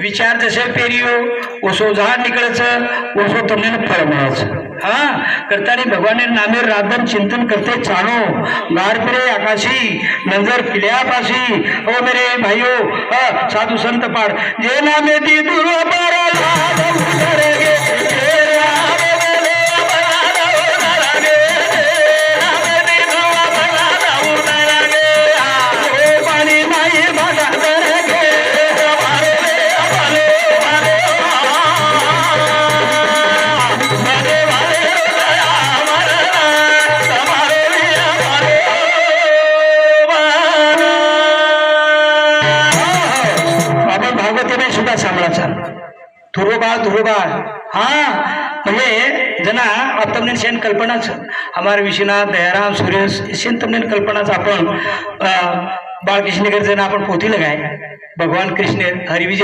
विचार जसे पेरियो ओसो झाड निकळायचं ओसो तमने फळ मिळायचं हाँ करतानी भगवान नामे राधन चिंतन करते चाणो गार फिरे आकाशी नजर फिल्या पाशी ओ मेरे भाइयों साधु संत पाड़ जे नामे दी दूर पारा लाभ उतरेगे ध्रुवबाळ हाँ म्हणजे जना अब तमने शेन कल्पनाच हमारे विश्वनाथ दयाराम सुरेश शेन तमने कल्पनाच आपण बाळकृष्णकर जना आपण पोथी लगाए भगवान कृष्ण हरिविजय